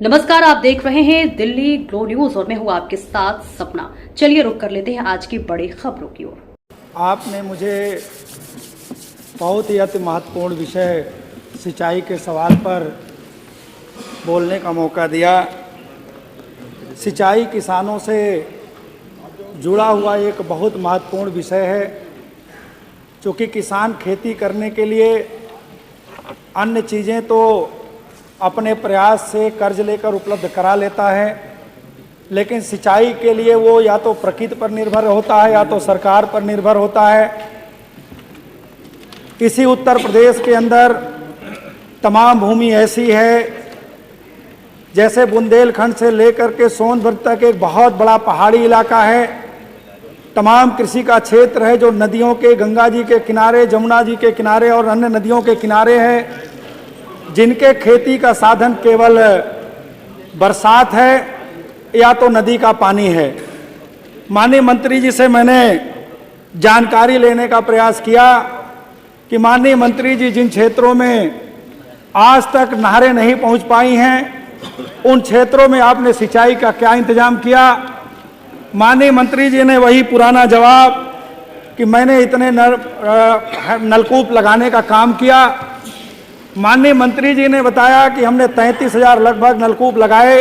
नमस्कार, आप देख रहे हैं दिल्ली ग्लो न्यूज और मैं हूं आपके साथ सपना। चलिए रुक कर लेते हैं आज की बड़ी खबरों की ओर। आपने मुझे बहुत ही अति महत्वपूर्ण विषय सिंचाई के सवाल पर बोलने का मौका दिया। सिंचाई किसानों से जुड़ा हुआ एक बहुत महत्वपूर्ण विषय है, क्योंकि किसान खेती करने के लिए अन्य चीज़ें तो अपने प्रयास से कर्ज लेकर उपलब्ध करा लेता है, लेकिन सिंचाई के लिए वो या तो प्रकृति पर निर्भर होता है या तो सरकार पर निर्भर होता है। इसी उत्तर प्रदेश के अंदर तमाम भूमि ऐसी है, जैसे बुंदेलखंड से लेकर के सोनभद्र तक एक बहुत बड़ा पहाड़ी इलाका है। तमाम कृषि का क्षेत्र है जो नदियों के, गंगा जी के किनारे, जमुना जी के किनारे और अन्य नदियों के किनारे है, जिनके खेती का साधन केवल बरसात है या तो नदी का पानी है। माननीय मंत्री जी से मैंने जानकारी लेने का प्रयास किया कि माननीय मंत्री जी, जिन क्षेत्रों में आज तक नहरें नहीं पहुंच पाई हैं, उन क्षेत्रों में आपने सिंचाई का क्या इंतजाम किया। माननीय मंत्री जी ने वही पुराना जवाब कि मैंने इतने नलकूप लगाने का काम किया। माननीय मंत्री जी ने बताया कि हमने 33,000 लगभग नलकूप लगाए,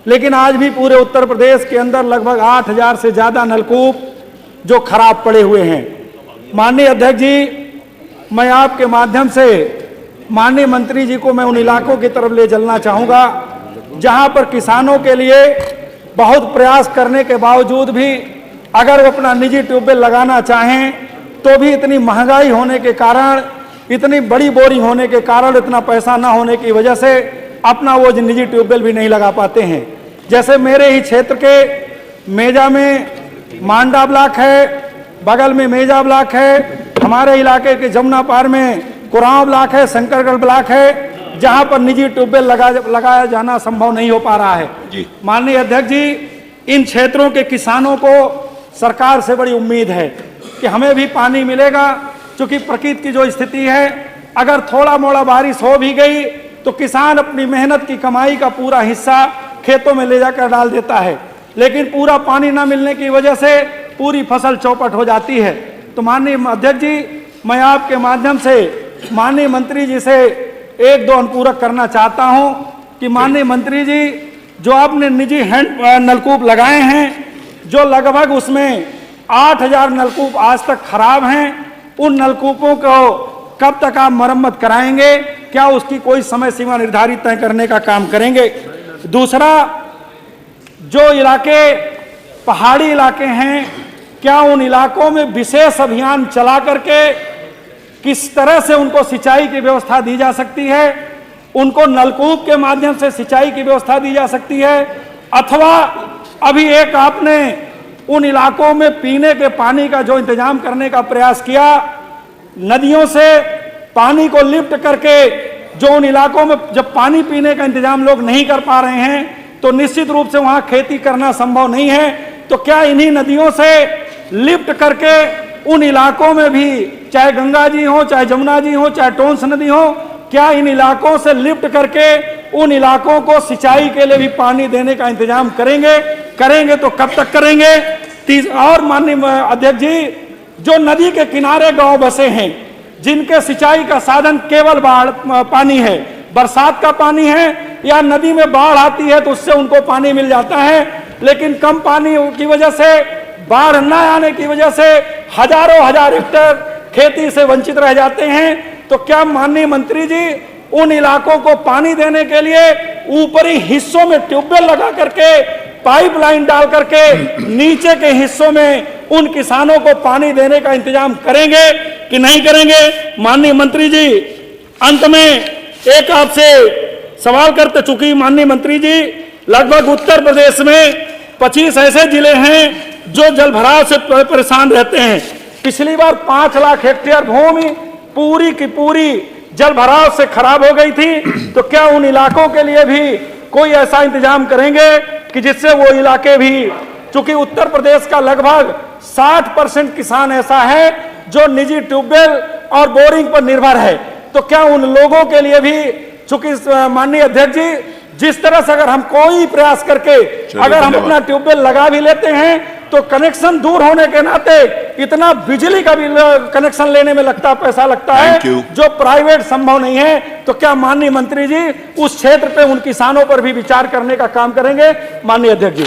लेकिन आज भी पूरे उत्तर प्रदेश के अंदर लगभग 8,000 से ज़्यादा नलकूप जो खराब पड़े हुए हैं। माननीय अध्यक्ष जी, मैं आपके माध्यम से माननीय मंत्री जी को मैं उन इलाकों की तरफ ले चलना चाहूँगा जहाँ पर किसानों के लिए बहुत प्रयास करने के बावजूद भी अगर वो अपना निजी ट्यूबवेल लगाना चाहें तो भी इतनी महंगाई होने के कारण, इतनी बड़ी बोरिंग होने के कारण, इतना पैसा ना होने की वजह से अपना वो निजी ट्यूबवेल भी नहीं लगा पाते हैं। जैसे मेरे ही क्षेत्र के मेजा में मांडा ब्लॉक है, बगल में मेजा ब्लॉक है, हमारे इलाके के जमुना पार में कुराव ब्लॉक है, शंकरगढ़ ब्लॉक है, जहां पर निजी ट्यूबवेल लगाया जाना संभव नहीं हो पा रहा है। माननीय अध्यक्ष जी, इन क्षेत्रों के किसानों को सरकार से बड़ी उम्मीद है कि हमें भी पानी मिलेगा, क्योंकि प्रकृति की जो स्थिति है, अगर थोड़ा मोड़ा बारिश हो भी गई तो किसान अपनी मेहनत की कमाई का पूरा हिस्सा खेतों में ले जाकर डाल देता है, लेकिन पूरा पानी ना मिलने की वजह से पूरी फसल चौपट हो जाती है। तो माननीय अध्यक्ष जी, मैं आपके माध्यम से माननीय मंत्री जी से एक दो अनुपूरक करना चाहता हूं कि माननीय मंत्री जी, जो आपने निजी हैंड नलकूप लगाए हैं, जो लगभग उसमें 8,000 नलकूप आज तक खराब हैं, उन नलकूपों को कब तक आप मरम्मत कराएंगे? क्या उसकी कोई समय सीमा निर्धारित तय करने का काम करेंगे? दूसरा, जो इलाके पहाड़ी इलाके हैं, क्या उन इलाकों में विशेष अभियान चला करके किस तरह से उनको सिंचाई की व्यवस्था दी जा सकती है? उनको नलकूप के माध्यम से सिंचाई की व्यवस्था दी जा सकती है, अथवा अभी एक आपने उन इलाकों में पीने के पानी का जो इंतजाम करने का प्रयास किया, नदियों से पानी को लिफ्ट करके, जो उन इलाकों में जब पानी पीने का इंतजाम लोग नहीं कर पा रहे हैं तो निश्चित रूप से वहां खेती करना संभव नहीं है। तो क्या इन्हीं नदियों से लिफ्ट करके उन इलाकों में भी, चाहे गंगा जी हो, चाहे जमुना जी हो, चाहे टोंस नदी हो, क्या इन इलाकों से लिफ्ट करके उन इलाकों को सिंचाई के लिए भी पानी देने का इंतजाम करेंगे? करेंगे तो कब तक करेंगे? और माननीय अध्यक्ष जी, जो नदी के किनारे गांव बसे हैं, जिनके सिंचाई का साधन केवल बाढ़ पानी है, बरसात का पानी है, या नदी में बाढ़ आती है तो उससे उनको पानी मिल जाता है, लेकिन कम पानी की वजह से, बाढ़ न आने की वजह से हजारों हजार हेक्टेयर खेती से वंचित रह जाते हैं। तो क्या माननीय मंत्री जी, उन इलाकों को पानी देने के लिए ऊपरी हिस्सों में ट्यूबवेल लगा करके, पाइपलाइन डाल करके नीचे के हिस्सों में उन किसानों को पानी देने का इंतजाम करेंगे कि नहीं करेंगे? माननीय मंत्री जी, अंत में एक आपसे सवाल करते, चूंकि माननीय मंत्री जी, लगभग उत्तर प्रदेश में 25 ऐसे जिले हैं जो जलभराव से परेशान रहते हैं। पिछली बार 5 लाख हेक्टेयर भूमि पूरी की पूरी जलभराव से खराब हो गई थी। तो क्या उन इलाकों के लिए भी कोई ऐसा इंतजाम करेंगे कि जिससे वो इलाके भी, चूंकि उत्तर प्रदेश का लगभग 60% किसान ऐसा है जो निजी ट्यूबवेल और बोरिंग पर निर्भर है, तो क्या उन लोगों के लिए भी, चूंकि माननीय अध्यक्ष जी, जिस तरह से अगर हम कोई प्रयास करके अगर हम अपना ट्यूबवेल लगा भी लेते हैं तो कनेक्शन दूर होने के नाते इतना बिजली का भी कनेक्शन लेने में पैसा लगता है जो प्राइवेट संभव नहीं है। तो क्या माननीय मंत्री जी उस क्षेत्र पे उन किसानों पर भी विचार करने का काम करेंगे? माननीय अध्यक्ष जी।